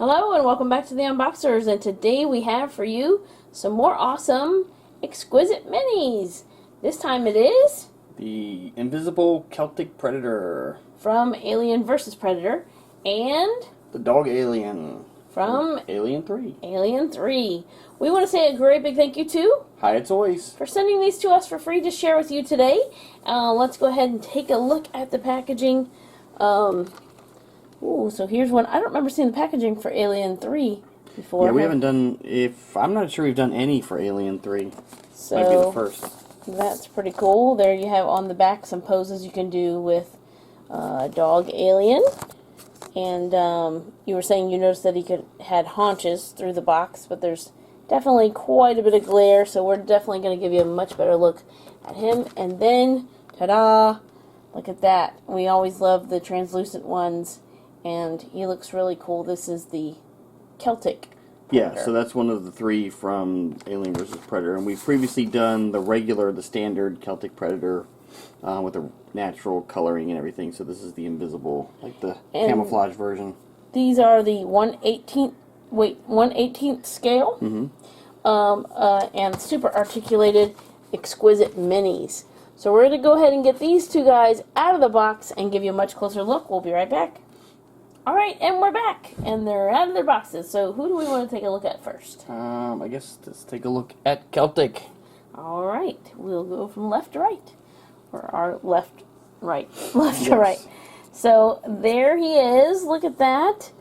Hello and welcome back to the Unboxers, and today we have for you some more awesome Exquisite minis. This time it is the Invisible Celtic Predator from Alien vs. Predator and the Dog Alien from Alien 3. Alien 3. We want to say a great big thank you to Hiya Toys for sending these to us for free to share with you today. Let's go ahead and take a look at the packaging. Ooh, so here's one. I don't remember seeing the packaging for Alien 3 before. Yeah, we haven't done, I'm not sure we've done any for Alien 3. So might be the first. That's pretty cool. There you have on the back some poses you can do with Dog Alien. And you were saying you noticed that he had haunches through the box, but there's definitely quite a bit of glare, so we're definitely going to give you a much better look at him. And then, ta-da! Look at that. We always love the translucent ones. And he looks really cool. This is the Celtic Predator. Yeah, so that's one of the three from Alien vs. Predator. And we've previously done the standard Celtic Predator with the natural coloring and everything. So this is the invisible, like the camouflage version. These are the 1/18th scale. And super articulated Exquisite minis. So we're going to go ahead and get these two guys out of the box and give you a much closer look. We'll be right back. Alright, and we're back, and they're out of their boxes, so who do we want to take a look at first? I guess let's take a look at Celtic. Alright, we'll go from left to right, or our left to right. So, there he is, look at that.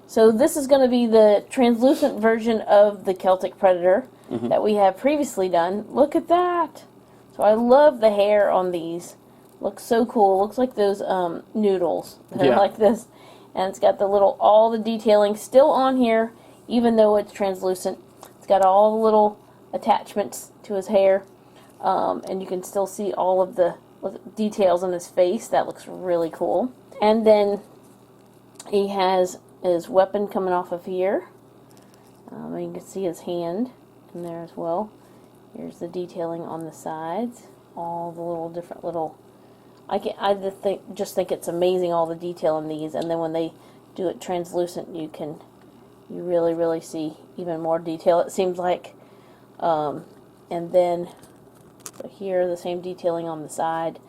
So this is going to be the translucent version of the Celtic Predator that we have previously done. Look at that! So I love the hair on these. Looks so cool, looks like those noodles. They're like this. And it's got all the detailing still on here, even though it's translucent. It's got all the little attachments to his hair. And you can still see all of the details on his face. That looks really cool. And then he has his weapon coming off of here. You can see his hand in there as well. Here's the detailing on the sides. All the little different little... I just think it's amazing, all the detail in these, and then when they do it translucent, you really see even more detail, it seems like. And then so here, the same detailing on the side.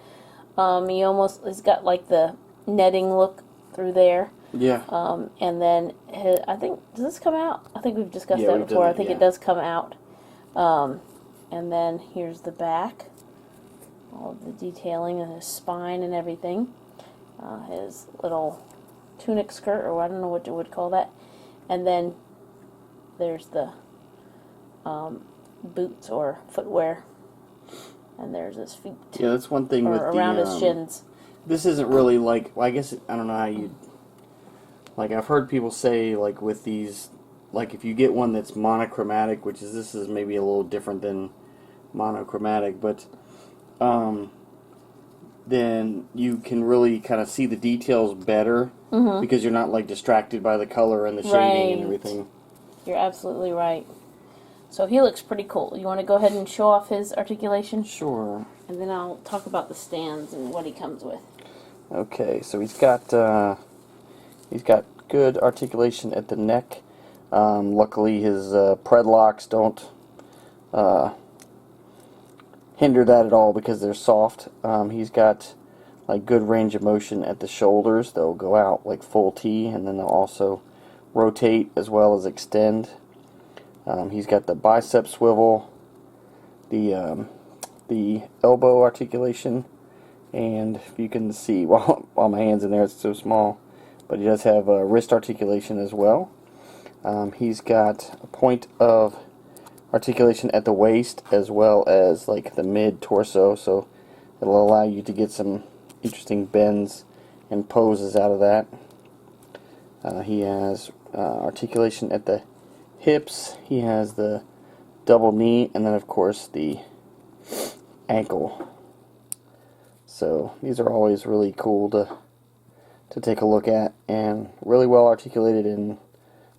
He's got like the netting look through there. Yeah. And then I think, does this come out? I think we've discussed that before. I think it does come out. And then here's the back. All of the detailing and his spine and everything. His little tunic skirt, or I don't know what you would call that. And then there's the boots or footwear. And there's his feet. Yeah, that's one thing with around his shins. This isn't really like, well, I guess, I don't know how you, like I've heard people say, like with these, like if you get one that's monochromatic, which is, this is maybe a little different than monochromatic, but then you can really kind of see the details better because you're not like distracted by the color and the shading and everything. You're absolutely right. So he looks pretty cool. You want to go ahead and show off his articulation? Sure. And then I'll talk about the stands and what he comes with. Okay, so he's got good articulation at the neck. Luckily his predlocks don't hinder that at all because they're soft. He's got like good range of motion at the shoulders. They'll go out like full T, and then they'll also rotate as well as extend. He's got the bicep swivel, the elbow articulation, and if you can see while my hand's in there, it's so small, but he does have wrist articulation as well. He's got a point of articulation at the waist as well as like the mid torso, so it'll allow you to get some interesting bends and poses out of that. He has articulation at the hips. He has the double knee, and then of course the ankle. So these are always really cool to take a look at, and really well articulated and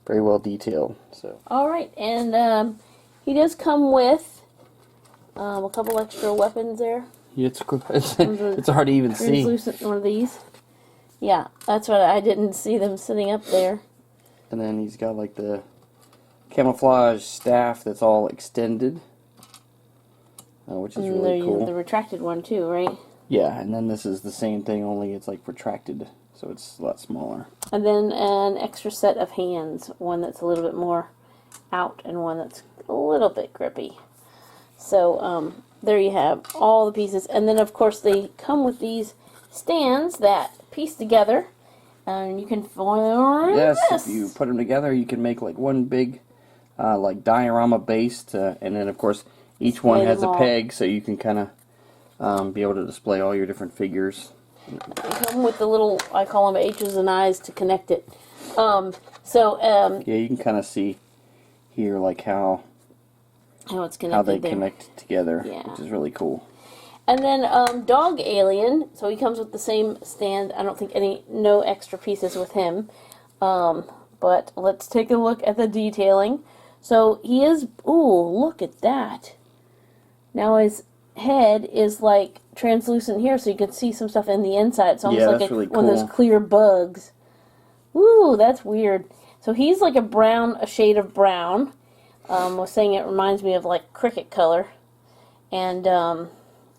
very well detailed. So alright, and he does come with a couple extra weapons there. It's hard to even see. Translucent one of these. Yeah, that's what I didn't see them sitting up there. And then he's got like the camouflage staff that's all extended, which is really cool. The retracted one too, right? Yeah, and then this is the same thing, only it's like retracted, so it's a lot smaller. And then an extra set of hands, one that's a little bit more out and one that's a little bit grippy. So there you have all the pieces. And then of course they come with these stands that piece together, and you can form Yes, this. if you put them together, you can make like one big like diorama base, and then of course each one has a peg, so you can kind of be able to display all your different figures. They come with the little, I call them H's and I's to connect it. Yeah, you can kind of see here like how it's connected, how they connect together, yeah. Which is really cool. And then Dog Alien, so he comes with the same stand. I don't think no extra pieces with him. But let's take a look at the detailing. So he is, ooh, look at that. Now his head is like translucent here, so you can see some stuff in the inside. It's almost like really one of cool. those clear bugs. Ooh, that's weird. So he's like a shade of brown. I was saying it reminds me of like cricket color. And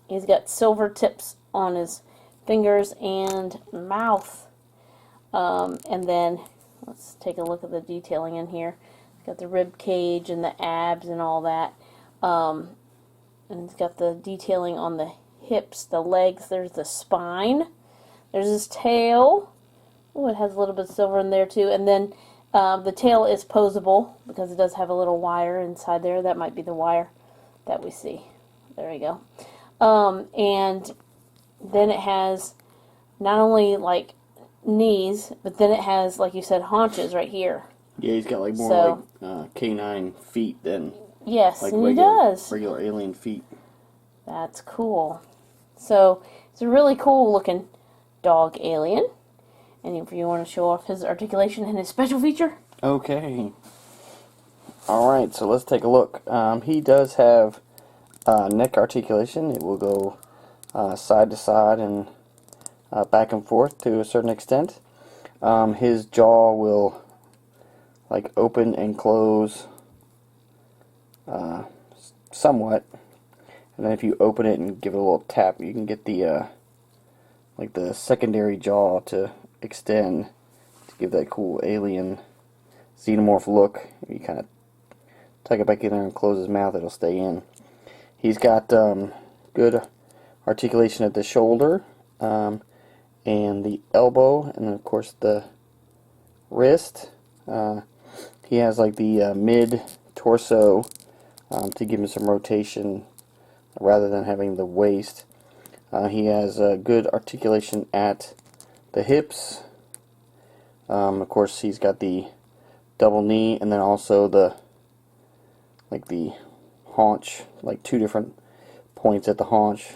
he's got silver tips on his fingers and mouth. And then let's take a look at the detailing in here. He's got the rib cage and the abs and all that. And it's got the detailing on the hips, the legs. There's the spine. There's his tail. Oh, it has a little bit of silver in there too. And then the tail is poseable because it does have a little wire inside there. That might be the wire that we see. There we go. And then it has not only like knees, but then it has, like you said, haunches right here. Yeah, he's got like more like canine feet than yes, like and regular alien feet. That's cool. So it's a really cool looking dog alien. And if you want to show off his articulation and his special feature. Okay. Alright, so let's take a look. He does have neck articulation. It will go side to side and back and forth to a certain extent. His jaw will like open and close somewhat, and then if you open it and give it a little tap, you can get the like the secondary jaw to extend to give that cool alien xenomorph look. If you kind of tuck it back in there and close his mouth, it'll stay in. He's got good articulation at the shoulder and the elbow, and then of course the wrist. He has like the mid torso to give him some rotation rather than having the waist. He has good articulation at the hips. Of course, he's got the double knee, and then also the haunch, like two different points at the haunch.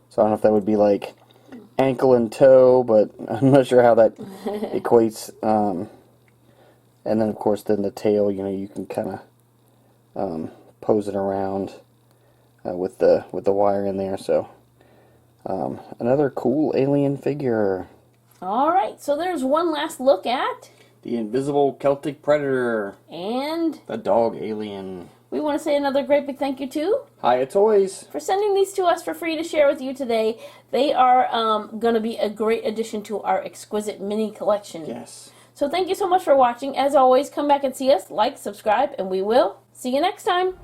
So I don't know if that would be like ankle and toe, but I'm not sure how that equates. And then of course, then the tail, you can kind of pose it around with the wire in there. So another cool alien figure. All right, so there's one last look at the invisible Celtic Predator and the dog alien. We want to say another great big thank you to Hiya Toys for sending these to us for free to share with you today. They are going to be a great addition to our Exquisite mini collection. Yes. So thank you so much for watching. As always, come back and see us, like, subscribe, and we will see you next time.